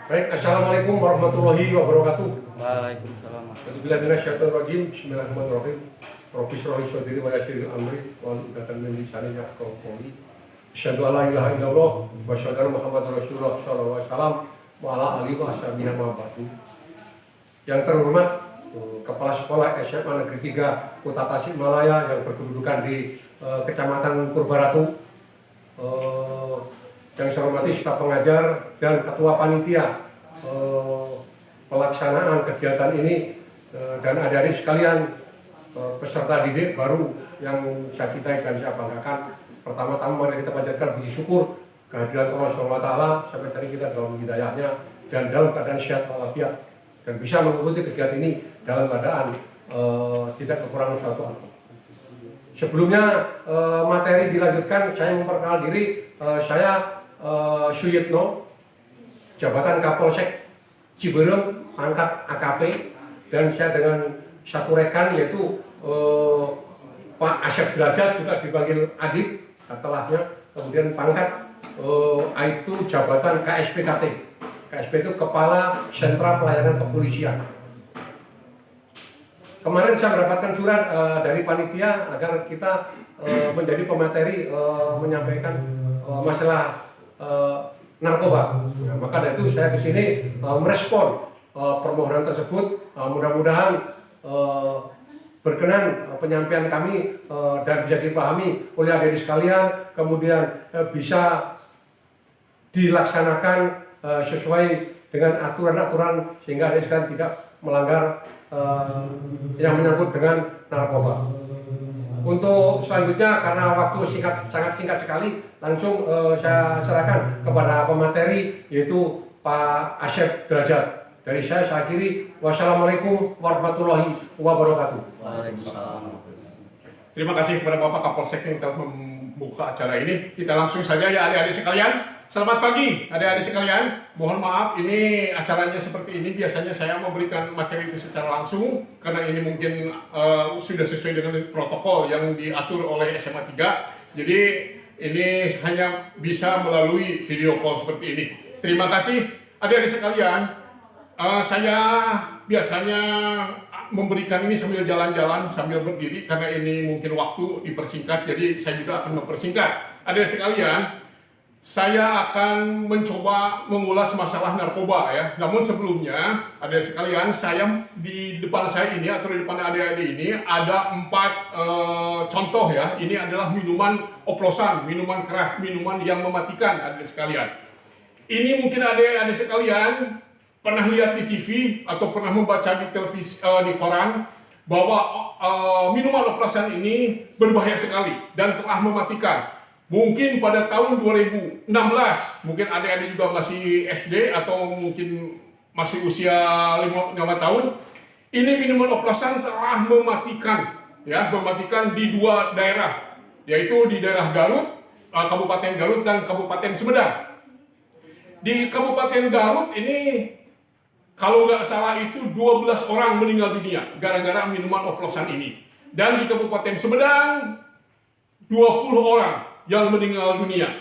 Baik, assalamualaikum warahmatullahi wabarakatuh. Waalaikumsalam. Bismillahirrahmanirrahim. Bismillahirrahmanirrahim. Rabbi shrah li sadri wa yassir li amri wa hlul 'uqdatam min lisani yafqahu qawli. Asyhadu an la ilaha illallah wa asyhadu anna Muhammadar Rasulullah sallallahu alaihi wasallam wa ala alihi wa sahbihi wa ba'du. Yang terhormat Kepala Sekolah SMA Negeri 3 Kota Tasikmalaya yang berkedudukan di Kecamatan Purbaratu, yang saya hormati staf pengajar dan ketua panitia pelaksanaan kegiatan ini, dan adik-adik sekalian peserta didik baru yang saya cintai dan saya banggakan. Pertama-tama mari kita panjatkan puji syukur kehadiran Allah SWT sampai tadi kita dalam hidayahnya dan dalam keadaan sehat walafiat dan bisa mengikuti kegiatan ini dalam keadaan tidak kekurangan suatu apa. Sebelumnya materi dilanjutkan, saya memperkenalkan diri. Saya Suyitno, jabatan Kapolsek Ciberem, pangkat AKP, dan saya dengan satu rekan yaitu Pak Asep Derajat, juga dipanggil Adib setelahnya, kemudian pangkat itu jabatan KSPKT. KSP itu Kepala Sentra Pelayanan Kepolisian. Kemarin saya mendapatkan surat dari panitia agar kita menjadi pemateri menyampaikan masalah narkoba. Nah, maka dari itu saya kesini merespon permohonan tersebut. Mudah-mudahan berkenan penyampaian kami dan bisa dipahami oleh adik-adik sekalian, kemudian bisa dilaksanakan sesuai dengan aturan-aturan sehingga adik sekalian tidak melanggar yang menyangkut dengan narkoba. Untuk selanjutnya, karena waktu sangat singkat sekali, langsung saya serahkan kepada pemateri yaitu Pak Asep Derajat. Dari saya akhiri, wassalamualaikum warahmatullahi wabarakatuh. Waalaikumsalam. Terima kasih kepada Bapak Kapolsek yang telah membuka acara ini. Kita langsung saja ya adik-adik sekalian. Selamat pagi adik-adik sekalian. Mohon maaf ini acaranya seperti ini. Biasanya saya memberikan materi itu secara langsung karena ini mungkin sudah sesuai dengan protokol yang diatur oleh SMA 3. Jadi ini hanya bisa melalui video call seperti ini. Terima kasih adik-adik sekalian. Saya biasanya memberikan ini sambil jalan-jalan, sambil berdiri karena ini mungkin waktu dipersingkat, jadi saya juga akan mempersingkat. Adik sekalian, saya akan mencoba mengulas masalah narkoba ya. Namun sebelumnya, adik sekalian, saya di depan saya ini atau di depan adik-adik ini ada 4 contoh ya. Ini adalah minuman oplosan, minuman keras, minuman yang mematikan adik sekalian. Ini mungkin adik-adik sekalian pernah lihat di TV atau pernah membaca di televisi, di koran bahwa minuman oplosan ini berbahaya sekali dan telah mematikan. Mungkin pada tahun 2016, mungkin adik-adik juga masih SD atau mungkin masih usia 5 tahun, ini minuman oplosan telah mematikan, ya, mematikan di 2 daerah, yaitu di daerah Garut, Kabupaten Garut dan Kabupaten Sumedang. Di Kabupaten Garut ini, kalau nggak salah itu 12 orang meninggal dunia gara-gara minuman oplosan ini. Dan di Kabupaten Sumedang 20 orang yang meninggal dunia.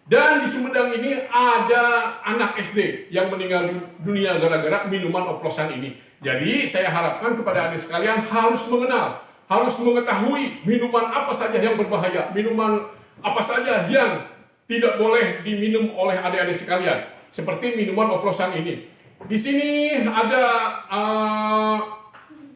Dan di Sumedang ini ada anak SD yang meninggal dunia gara-gara minuman oplosan ini. Jadi saya harapkan kepada adik sekalian harus mengenal, harus mengetahui minuman apa saja yang berbahaya, minuman apa saja yang tidak boleh diminum oleh adik-adik sekalian. Seperti minuman oplosan ini. Di sini ada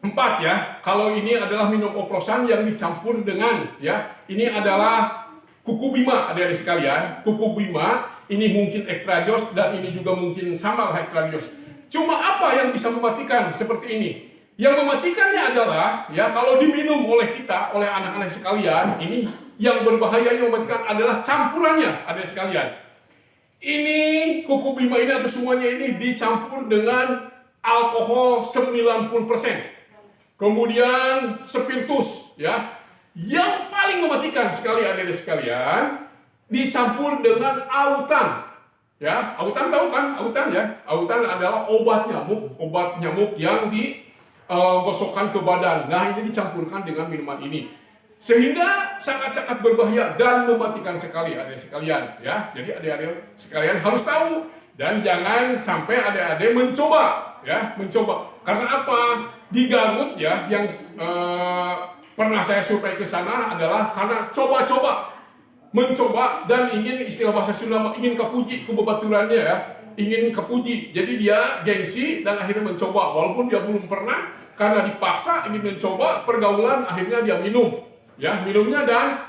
4 ya. Kalau ini adalah minum oplosan yang dicampur dengan ya. Ini adalah kuku bima adik-adik sekalian. Kuku bima ini mungkin ekstradios dan ini juga mungkin sama ekstradios. Cuma apa yang bisa mematikan seperti ini? Yang mematikannya adalah ya kalau diminum oleh kita, oleh anak-anak sekalian, ini yang berbahaya yang mematikan adalah campurannya adik sekalian. Ini kuku bima ini atau semuanya ini dicampur dengan alkohol 90%. Kemudian spiritus ya. Yang paling mematikan sekali adik-adik sekalian dicampur dengan autan. Ya, autan tahu kan? Autan ya. Autan adalah obat nyamuk yang digosokkan ke badan. Nah, ini dicampurkan dengan minuman ini. Sehingga sangat-sangat berbahaya dan mematikan sekali adik sekalian ya. Jadi adik-adik sekalian harus tahu Dan jangan sampai adik-adik mencoba, ya, mencoba. Karena apa? Di Garut ya, yang pernah saya survei ke sana adalah karena coba-coba, mencoba dan ingin, istilah bahasa Sunda, ingin kepuji kebebaturannya ya, ingin kepuji. Jadi dia gengsi dan akhirnya mencoba, walaupun dia belum pernah, karena dipaksa ingin mencoba pergaulan, akhirnya dia minum, ya, minumnya. Dan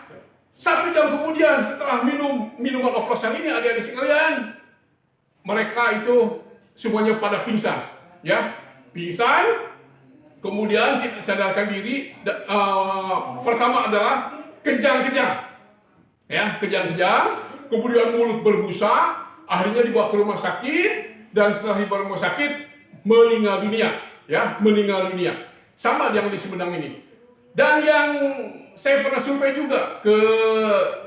1 jam kemudian setelah minum minuman oplosan ini, adik-adik sekalian, mereka itu semuanya pada pingsan, ya, pingsan, kemudian tidak sadarkan diri. Pertama adalah kejang-kejang, ya, kejang-kejang, kemudian mulut berbusa, akhirnya dibawa ke rumah sakit, dan setelah dibawa ke rumah sakit meninggal dunia, ya, meninggal dunia. Sama yang di Sumedang ini. Dan yang saya pernah survei juga ke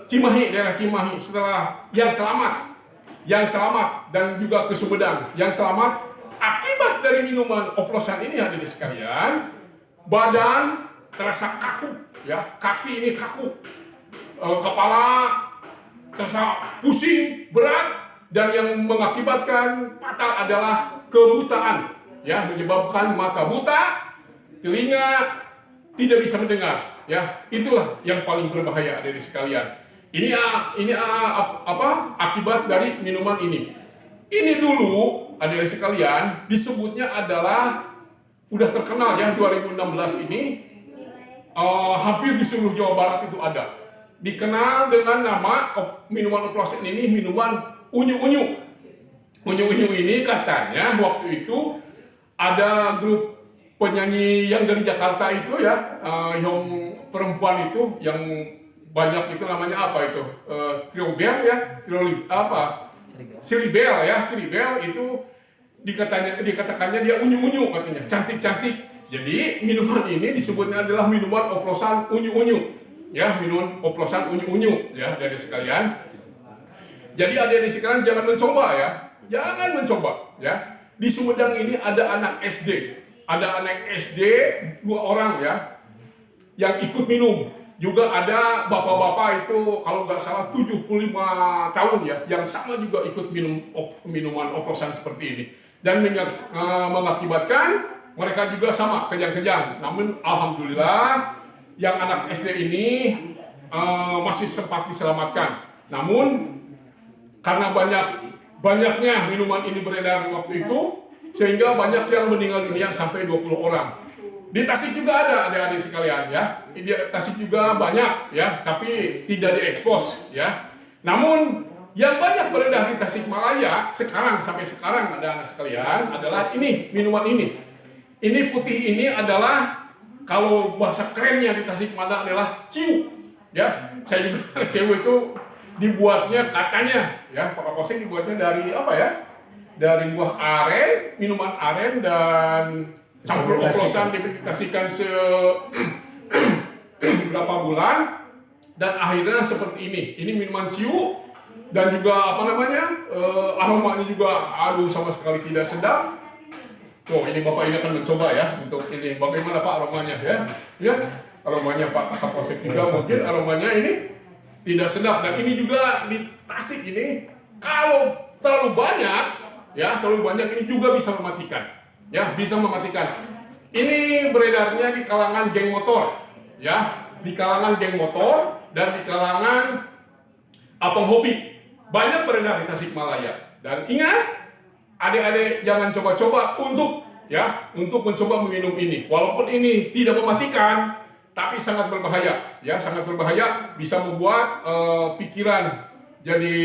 Cimahi, daerah Cimahi, setelah yang selamat dan juga ke Sumedang yang selamat akibat dari minuman oplosan ini, hadirin sekalian, badan terasa kaku, ya, kaki ini kaku, kepala terasa pusing berat, dan yang mengakibatkan fatal adalah kebutaan, ya, menyebabkan mata buta, telinga tidak bisa mendengar, ya. Itulah yang paling berbahaya dari sekalian. Ini akibat dari minuman ini. Ini dulu adik-adik sekalian disebutnya adalah, udah terkenal ya, 2016 ini hampir di seluruh Jawa Barat itu ada. Dikenal dengan nama minuman oplosan ini, minuman unyu-unyu. Unyu-unyu ini katanya waktu itu ada grup penyanyi yang dari Jakarta itu ya, yang perempuan itu yang banyak itu, namanya apa itu, Trio Bel ya, Ciribel ya, Ciribel itu dikatakannya dia unyu-unyu, katanya cantik-cantik. Jadi minuman ini disebutnya adalah minuman oplosan unyu-unyu, ya, minuman oplosan unyu-unyu, ya, dari sekalian. Jadi adik-adik sekalian jangan mencoba ya, jangan mencoba ya. Di Sumedang ini ada anak SD, ada anak SD 2 orang ya, yang ikut minum. Juga ada bapak-bapak itu kalau nggak salah 75 tahun ya, yang sama juga ikut minum minuman oplosan seperti ini. Dan mengakibatkan mereka juga sama kejang-kejang. Namun alhamdulillah yang anak SD ini masih sempat diselamatkan. Namun karena banyaknya minuman ini beredar waktu itu, sehingga banyak yang meninggal dunia sampai 20 orang. Di Tasik juga ada adik-adik sekalian ya. Di Tasik juga banyak ya, tapi tidak diekspos ya. Namun yang banyak beredar di Tasikmalaya sampai sekarang ada anak sekalian adalah ini, minuman ini. Ini putih ini adalah, kalau bahasa kerennya di Tasikmalaya adalah ciu ya. Saya juga ciu itu dibuatnya katanya ya, Pak Kapolsek dibuatnya dari apa ya? Dari buah aren, minuman aren, dan campur oplosan diplikasikan berapa bulan, dan akhirnya seperti ini. Ini minuman ciu, dan juga aromanya juga sama sekali tidak sedap. Oh, ini Bapak ini akan mencoba ya untuk ini. Bagaimana Pak aromanya ya? Ya, aromanya Pak Kapolsek juga mungkin aromanya ini tidak sedap. Dan ini juga di Tasik ini kalau terlalu banyak ya, ini juga bisa mematikan. Ya, bisa mematikan. Ini beredarnya di kalangan geng motor, ya, di kalangan geng motor dan di kalangan abang hobi. Banyak beredar di Tasikmalaya. Dan ingat, adik-adik jangan coba-coba untuk mencoba meminum ini. Walaupun ini tidak mematikan, tapi sangat berbahaya, ya, sangat berbahaya, bisa membuat pikiran jadi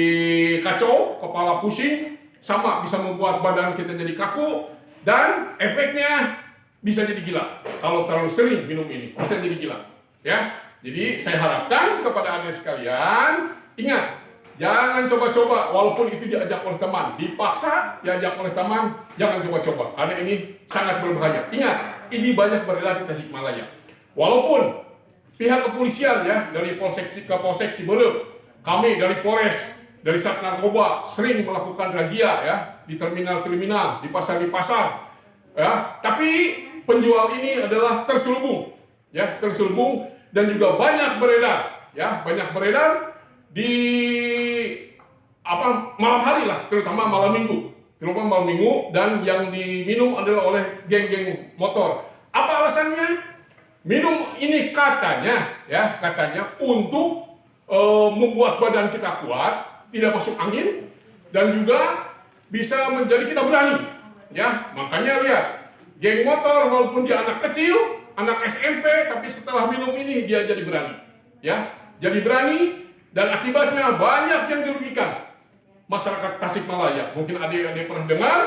kacau, kepala pusing, sama bisa membuat badan kita jadi kaku. Dan efeknya bisa jadi gila. Kalau terlalu sering minum ini, bisa jadi gila. Ya, jadi saya harapkan kepada adik sekalian, ingat, jangan coba-coba. Walaupun itu diajak oleh teman, dipaksa diajak oleh teman, jangan coba-coba. Karena ini sangat berbahaya. Ingat, ini banyak beredar di Tasikmalaya. Walaupun pihak kepolisian ya, dari Polsek Ciberem, kami dari Polres, dari Sat Narkoba sering melakukan razia ya, di terminal-terminal, di pasar ya, tapi penjual ini adalah terselubung ya, dan juga banyak beredar di malam hari lah, terutama malam minggu, dan yang diminum adalah oleh geng-geng motor. Apa alasannya? Minum ini katanya untuk membuat badan kita kuat, tidak masuk angin, dan juga bisa menjadi kita berani. Ya, makanya lihat, geng motor walaupun dia anak kecil, anak SMP, tapi setelah minum ini dia jadi berani. Ya, jadi berani, dan akibatnya banyak yang dirugikan. Masyarakat Tasikmalaya, mungkin adik-adik pernah dengar,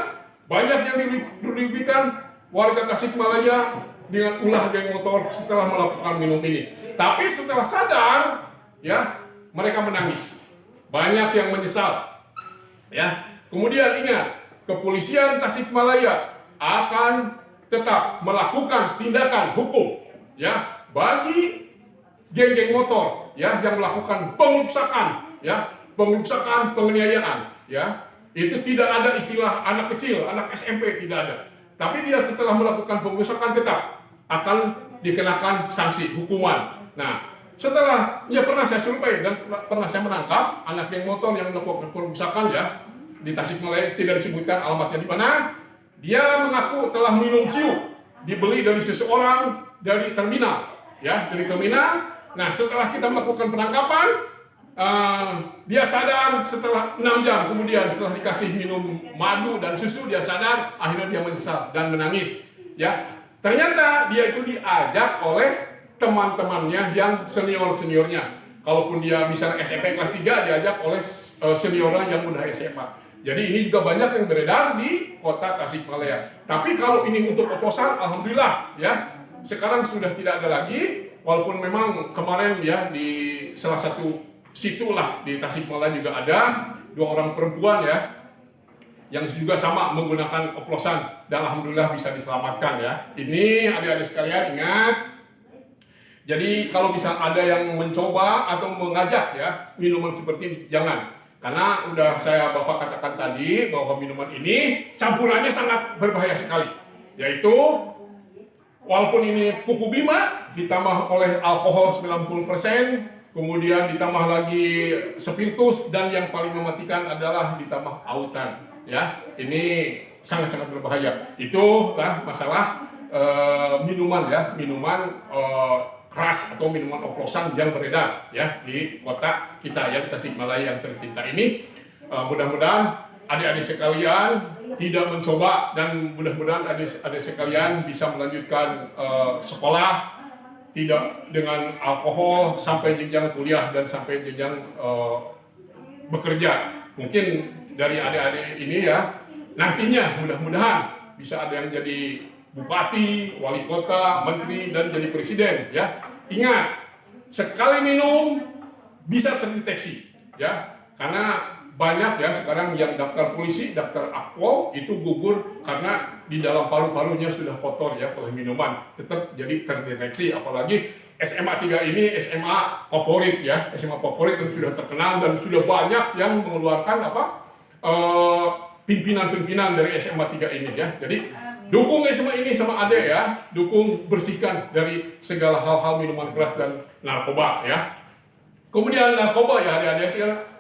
banyak yang dirugikan warga Tasikmalaya dengan ulah geng motor setelah melakukan minum ini. Tapi setelah sadar, ya, mereka menangis. Banyak yang menyesal. Ya, kemudian ingat, kepolisian Tasikmalaya akan tetap melakukan tindakan hukum, ya, bagi geng-geng motor, ya, yang melakukan pengerusakan, penganiayaan, ya. Itu tidak ada istilah anak kecil, anak SMP, tidak ada. Tapi dia setelah melakukan pengerusakan tetap akan dikenakan sanksi hukuman. Nah, setelah pernah saya survei dan pernah saya menangkap anak geng motor yang melakukan pengerusakan, ya, di Tasikmalaya, tidak disebutkan alamatnya di mana. Dia mengaku telah minum ciu, dibeli dari seseorang dari terminal, ya, dari terminal. Nah, setelah kita melakukan penangkapan, dia sadar setelah 6 jam kemudian, setelah dikasih minum madu dan susu, dia sadar, akhirnya dia menyesal dan menangis. Ya, ternyata dia itu diajak oleh teman-temannya yang seniornya. Kalaupun dia misalnya SMP kelas 3, diajak oleh seniornya yang udah SMA. Jadi ini juga banyak yang beredar di kota Tasikmalaya. Tapi kalau ini untuk oplosan, alhamdulillah, ya, sekarang sudah tidak ada lagi. Walaupun memang kemarin, ya, di salah satu situ lah di Tasikmalaya juga ada 2 orang perempuan, ya, yang juga sama menggunakan oplosan, dan alhamdulillah bisa diselamatkan, ya. Ini adik-adik sekalian ingat. Jadi kalau bisa ada yang mencoba atau mengajak, ya, minuman seperti ini, jangan. Karena udah saya Bapak katakan tadi bahwa minuman ini campurannya sangat berbahaya sekali. Yaitu walaupun ini kuku bima ditambah oleh alkohol 90%, kemudian ditambah lagi spiritus, dan yang paling mematikan adalah ditambah autan. Ya, ini sangat-sangat berbahaya. Itulah masalah minuman, ya, minuman keras atau minuman oplosan yang beredar, ya, di kota kita, ya, di Tasikmalaya yang tercinta ini. Mudah-mudahan adik-adik sekalian tidak mencoba, dan mudah-mudahan adik-adik sekalian bisa melanjutkan sekolah tidak dengan alkohol sampai jenjang kuliah dan sampai jenjang bekerja. Mungkin dari adik-adik ini, ya, nantinya mudah-mudahan bisa ada yang jadi bupati, wali kota, menteri, dan jadi presiden, ya. Ingat, sekali minum bisa terdeteksi, ya, karena banyak, ya, sekarang yang daftar polisi, daftar akpol itu gugur karena di dalam paru-parunya sudah kotor, ya, oleh minuman. Tetap jadi terdeteksi, apalagi SMA 3 ini SMA favorit, ya, SMA favorit yang sudah terkenal dan sudah banyak yang mengeluarkan pimpinan-pimpinan dari SMA 3 ini, ya. Jadi dukung SMA ini sama Ade, ya, dukung, bersihkan dari segala hal-hal minuman keras dan narkoba, ya. Kemudian narkoba, ya, adik-adik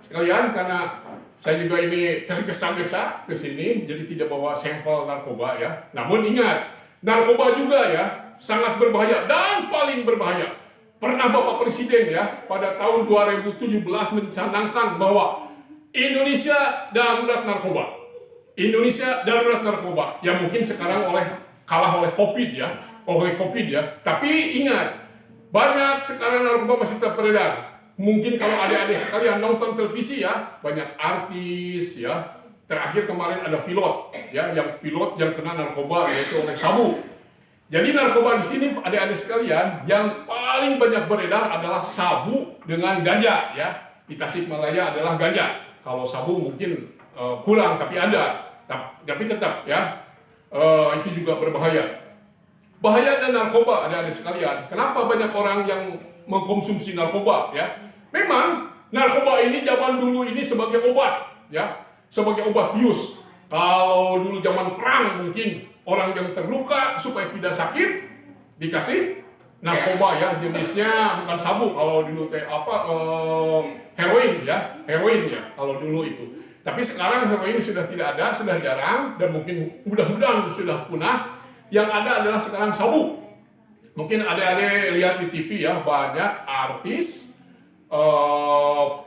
sekalian, karena saya juga ini tergesa-gesa ke sini, jadi tidak bawa sampel narkoba, ya. Namun ingat, narkoba juga, ya, sangat berbahaya dan paling berbahaya. Pernah Bapak Presiden, ya, pada tahun 2017 mencanangkan bahwa Indonesia darurat narkoba. Indonesia darurat narkoba. Ya, mungkin sekarang kalah oleh COVID, ya, Tapi ingat, banyak sekarang narkoba masih beredar. Mungkin kalau adik-adik sekalian nonton televisi, ya, banyak artis, ya. Terakhir kemarin ada pilot, ya, yang kena narkoba, yaitu oleh sabu. Jadi narkoba di sini adik-adik sekalian yang paling banyak beredar adalah sabu dengan ganja, ya. Di Tasikmalaya adalah ganja. Kalau sabu mungkin kurang, tapi ada. Tapi tetap, ya, itu juga berbahaya. Bahaya dan narkoba, adik-adik sekalian. Kenapa banyak orang yang mengkonsumsi narkoba, ya? Memang narkoba ini zaman dulu ini sebagai obat, ya, sebagai obat bius. Kalau dulu zaman perang mungkin orang yang terluka supaya tidak sakit dikasih narkoba, ya, jenisnya bukan sabu. Kalau dulu heroin ya, kalau dulu itu. Tapi sekarang heroin sudah tidak ada, sudah jarang, dan mungkin mudah-mudahan sudah punah. Yang ada adalah sekarang sabu. Mungkin adik-adik lihat di TV ya, banyak artis,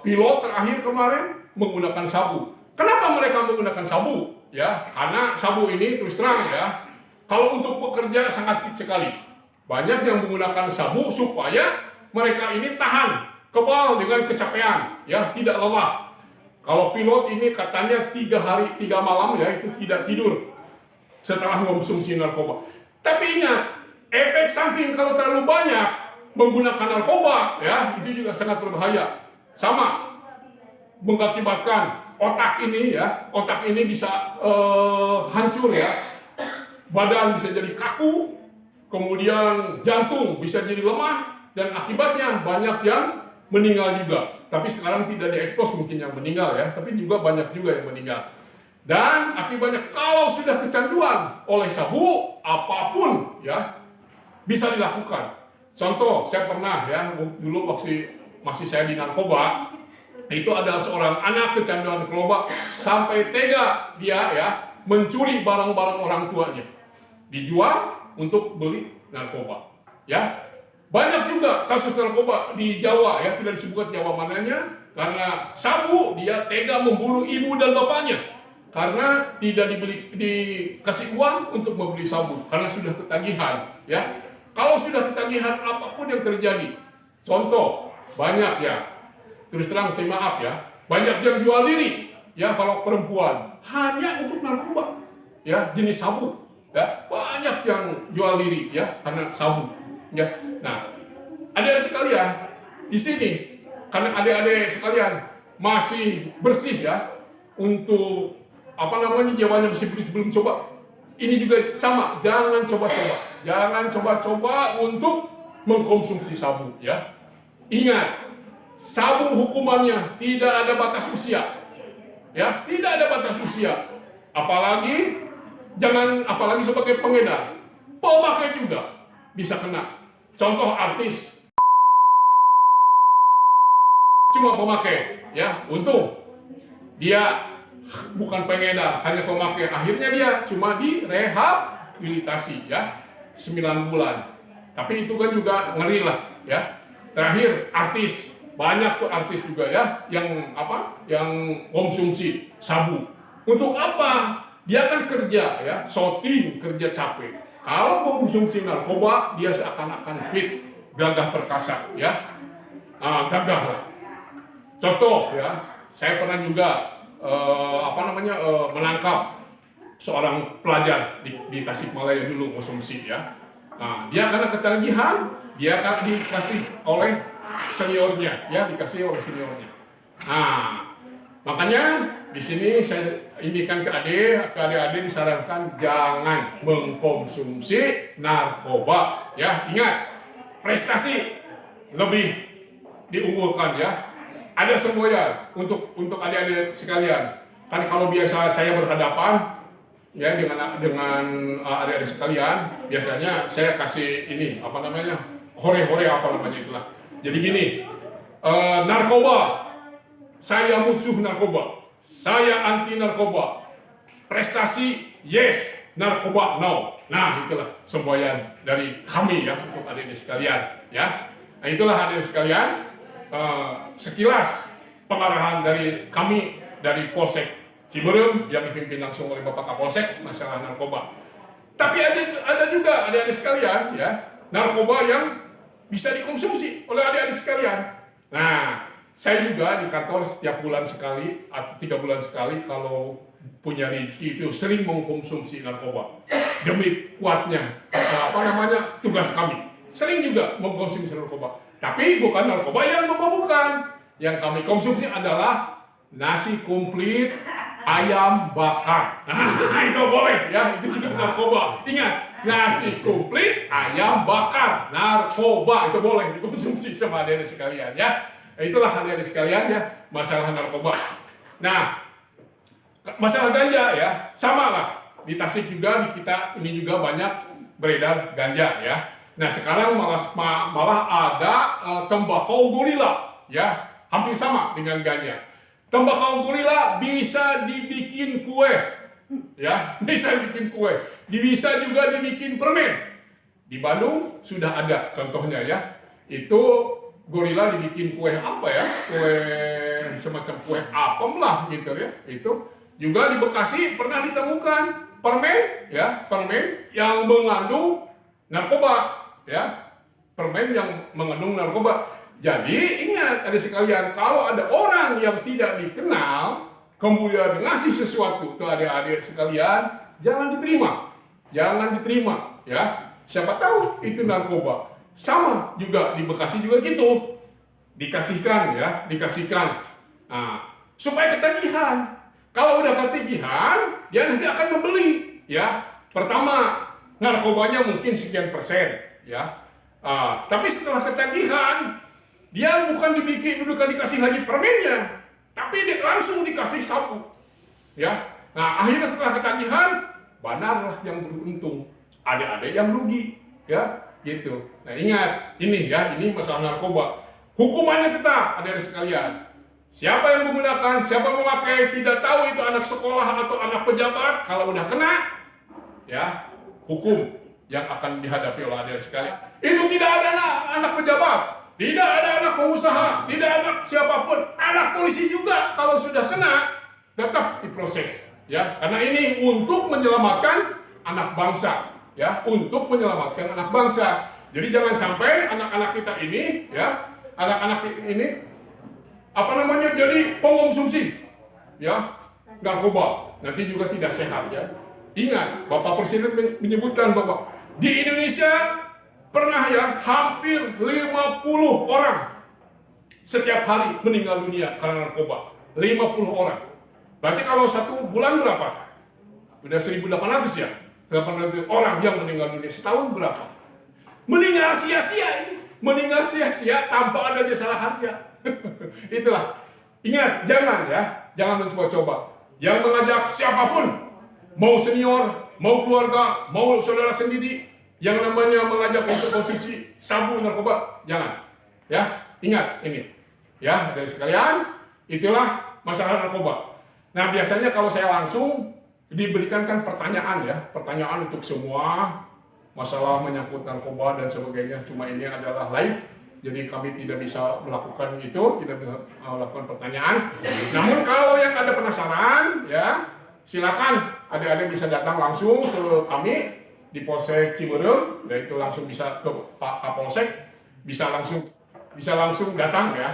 pilot terakhir kemarin menggunakan sabu. Kenapa mereka menggunakan sabu? Ya, karena sabu ini terus terang ya, kalau untuk bekerja sangat sekali. Banyak yang menggunakan sabu supaya mereka ini tahan, kebal dengan kecapean, ya, tidak lelah. Kalau pilot ini katanya 3 hari 3 malam ya itu tidak tidur setelah mengkonsumsi narkoba. Tapi ingat, efek samping kalau terlalu banyak menggunakan narkoba ya itu juga sangat berbahaya. Sama mengakibatkan otak ini bisa hancur ya, badan bisa jadi kaku, kemudian jantung bisa jadi lemah, dan akibatnya banyak yang meninggal juga. Tapi sekarang tidak diekspos mungkin yang meninggal ya, tapi juga banyak juga yang meninggal. Dan akibatnya kalau sudah kecanduan oleh sabu, apapun ya bisa dilakukan. Contoh, saya pernah ya dulu waktu masih saya di narkoba, itu ada seorang anak kecanduan narkoba sampai tega dia ya mencuri barang-barang orang tuanya, dijual untuk beli narkoba. Ya, banyak juga kasus narkoba di Jawa ya, tidak disebut Jawa mananya, karena sabu dia tega membunuh ibu dan bapaknya karena tidak dikasih uang untuk membeli sabu karena sudah ketagihan ya. Kalau sudah ketagihan apapun yang terjadi, contoh banyak ya, terus terang maaf ya, banyak yang jual diri ya kalau perempuan hanya untuk narkoba ya, jenis sabu ya, banyak yang jual diri ya karena sabu ya. Nah, adik-adik sekalian di sini, karena adik-adik sekalian masih bersih ya, untuk jiwanya masih belum coba, ini juga sama, jangan coba-coba untuk mengkonsumsi sabu ya. Ingat, sabu hukumannya tidak ada batas usia ya, tidak ada batas usia, apalagi sebagai pengedar, pemakai juga bisa kena. Contoh artis cuma pemakai ya, untung dia bukan pengedar, hanya pemakai, akhirnya dia cuma direhabilitasi ya 9 bulan. Tapi itu kan juga ngeri lah ya. Terakhir artis, banyak tuh artis juga ya yang konsumsi sabu. Untuk apa? Dia kan kerja ya, syuting, kerja capek. Kalau mengkonsumsi narkoba, dia seakan-akan fit, gagah perkasa, ya, gagah lah. Contoh ya, saya pernah juga menangkap seorang pelajar di Tasikmalaya dulu konsumsi ya. Nah, dia karena ketagihan, dia akan dikasih oleh seniornya, ya, seniornya. Nah, makanya di sini saya indikan ke adik-adik disarankan jangan mengkonsumsi narkoba. Ya, ingat, prestasi lebih diunggulkan ya. Ada semboyan untuk adik-adik sekalian. Kan kalau biasa saya berhadapan ya dengan adik-adik sekalian, biasanya saya kasih ini hore-hore itulah. Jadi gini, narkoba, saya musuh narkoba, saya anti narkoba, prestasi yes, narkoba no. Nah, itulah semboyan dari kami ya untuk adik-adik sekalian ya. Nah, itulah adik-adik sekalian, sekilas pengarahan dari kami dari Polsek Ciberem yang dipimpin langsung oleh Bapak Kapolsek masalah narkoba. Tapi ada juga adik-adik sekalian ya, narkoba yang bisa dikonsumsi oleh adik-adik sekalian. Nah, saya juga di kantor setiap bulan sekali atau 3 bulan sekali kalau punya rezeki itu sering mengkonsumsi narkoba demi kuatnya tugas kami. Sering juga mengkonsumsi narkoba, tapi bukan narkoba yang memabukkan. Yang kami konsumsi adalah nasi komplit ayam bakar. Nah, itu boleh ya, itu juga narkoba. Ingat, nasi komplit ayam bakar, narkoba itu boleh dikonsumsi sama adik-adik sekalian ya. Itulah adik-adik sekalian ya, masalah narkoba. Nah, masalah ganja ya, sama lah. Di Tasik juga, di kita ini juga banyak beredar ganja ya. Nah, sekarang malah ada tembakau gorila ya. hampir sama dengan ganja. Tembakau gorila bisa dibikin kue, ya, bisa dibikin kue, bisa juga dibikin permen. Di Bandung sudah ada contohnya ya, itu gorila dibikin kue apa ya, kue semacam kue apem lah gitu ya, itu juga di Bekasi pernah ditemukan permen ya, permen yang mengandung narkoba ya, permen yang mengandung narkoba. Jadi ingat ada sekalian, kalau ada orang yang tidak dikenal kemudian ngasih sesuatu ke adik-adik sekalian, jangan diterima, jangan diterima ya. Siapa tahu itu narkoba. Sama juga di Bekasi juga gitu, dikasihkan ya, dikasihkan. Nah, supaya ketagihan. Kalau udah ketagihan, dia nanti akan membeli ya. Pertama narkobanya mungkin sekian persen ya. Tapi setelah ketagihan, dia bukan dikasih lagi permennya, tapi dia langsung dikasih sabu, ya. Nah akhirnya setelah ketagihan, banarlah yang beruntung, adik-adik yang rugi, ya, gitu. Nah ingat ini ya, ini masalah narkoba. Hukumannya tetap, adik-adik sekalian. Siapa yang menggunakan, siapa yang memakai, tidak tahu itu anak sekolah atau anak pejabat, kalau udah kena, ya, hukum yang akan dihadapi oleh adik-adik sekalian. Itu tidak ada anak pejabat. Tidak ada anak pengusaha, tidak ada siapapun, anak polisi juga kalau sudah kena tetap diproses, ya. Karena ini untuk menyelamatkan anak bangsa, ya, untuk menyelamatkan anak bangsa. Jadi jangan sampai anak-anak kita ini, ya, anak-anak ini jadi pengonsumsi, ya, narkoba. Nanti juga tidak sehat, ya. Ingat, Bapak Presiden menyebutkan bahwa di Indonesia pernah ya hampir 50 orang setiap hari meninggal dunia karena narkoba. 50 orang. Berarti kalau satu bulan berapa? Udah 1.800 ya? 800 orang yang meninggal dunia. Setahun berapa? Meninggal sia-sia ini. Meninggal sia-sia tanpa ada jasa harga. Itulah. Ingat, jangan ya. Jangan mencoba-coba. Yang mengajak siapapun, mau senior, mau keluarga, mau saudara sendiri, yang namanya mengajak untuk konsumsi sabu narkoba, jangan. Ya, ingat ini. Ya, dari sekalian, itulah masalah narkoba. Nah, biasanya kalau saya langsung diberikan kan pertanyaan ya, pertanyaan untuk semua masalah menyangkut narkoba dan sebagainya. Cuma ini adalah live, jadi kami tidak bisa melakukan itu, tidak bisa melakukan pertanyaan. Namun kalau yang ada penasaran, ya silakan adik-adik bisa datang langsung ke kami di Polsek Ciberem, yaitu langsung bisa ke Pak Kapolsek, bisa langsung datang ya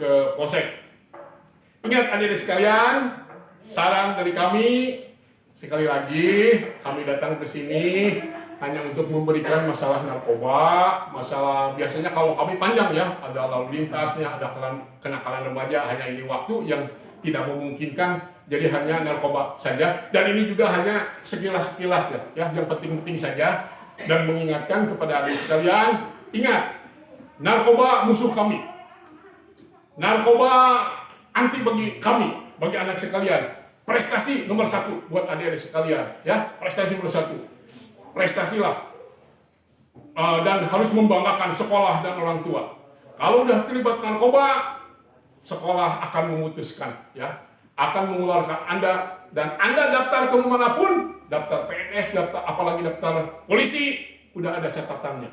ke Polsek. Ingat adik-adik sekalian, saran dari kami sekali lagi, kami datang ke sini hanya untuk memberikan masalah narkoba, masalah biasanya kalau kami panjang ya, ada lalu lintasnya, ada kenakalan remaja, hanya ini waktu yang tidak memungkinkan. Jadi hanya narkoba saja, dan ini juga hanya sekilas-sekilas ya, yang penting-penting saja, dan mengingatkan kepada adik sekalian, ingat, narkoba musuh kami, narkoba anti bagi kami, bagi anak sekalian. Prestasi nomor 1 buat adik-adik sekalian, ya, prestasi nomor 1, prestasilah, dan harus membanggakan sekolah dan orang tua. Kalau udah terlibat narkoba, sekolah akan memutuskan, ya. Akan mengeluarkan Anda, dan Anda daftar ke manapun, daftar PNS, daftar apalagi daftar polisi, udah ada catatannya.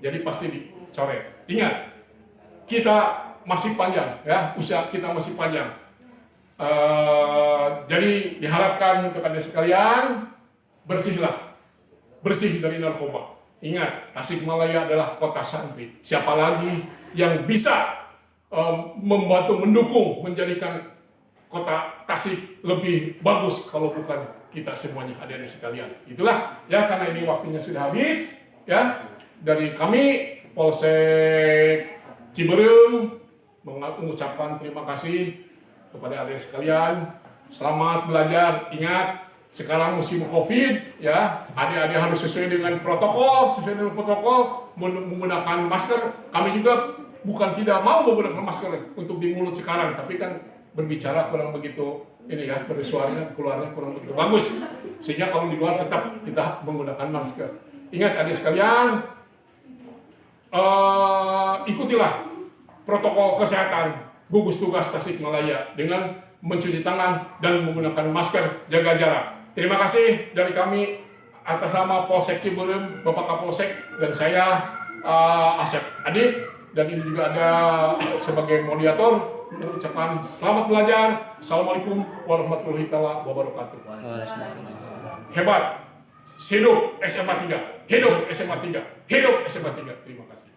Jadi pasti dicoret. Ingat, kita masih panjang, ya, usia kita masih panjang. Jadi diharapkan untuk Anda sekalian, bersihlah, bersih dari narkoba. Ingat, Tasikmalaya adalah kota santri. Siapa lagi yang bisa membantu mendukung menjadikan kota Tasik lebih bagus kalau bukan kita semuanya, adik-adik sekalian. Itulah ya, karena ini waktunya sudah habis ya. Dari kami Polsek Ciberem mengucapkan terima kasih kepada adik sekalian. Selamat belajar. Ingat, sekarang musim Covid ya, adik-adik harus sesuai dengan protokol, menggunakan masker. Kami juga bukan tidak mau menggunakan masker untuk di mulut sekarang, tapi kan berbicara kurang begitu ini ya, bersuaranya keluarnya kurang begitu bagus, sehingga kalau di luar tetap kita menggunakan masker. Ingat adik sekalian, ikutilah protokol kesehatan gugus tugas Tasikmalaya dengan mencuci tangan dan menggunakan masker, jaga jarak. Terima kasih dari kami atas nama Polsek Ciberem, Bapak Kapolsek, dan saya Asep Adib, dan ini juga ada sebagai moderator mengucapkan selamat belajar. Assalamualaikum warahmatullahi wabarakatuh. Hebat, hidup SMA 3, hidup SMA 3, hidup SMA 3. Terima kasih.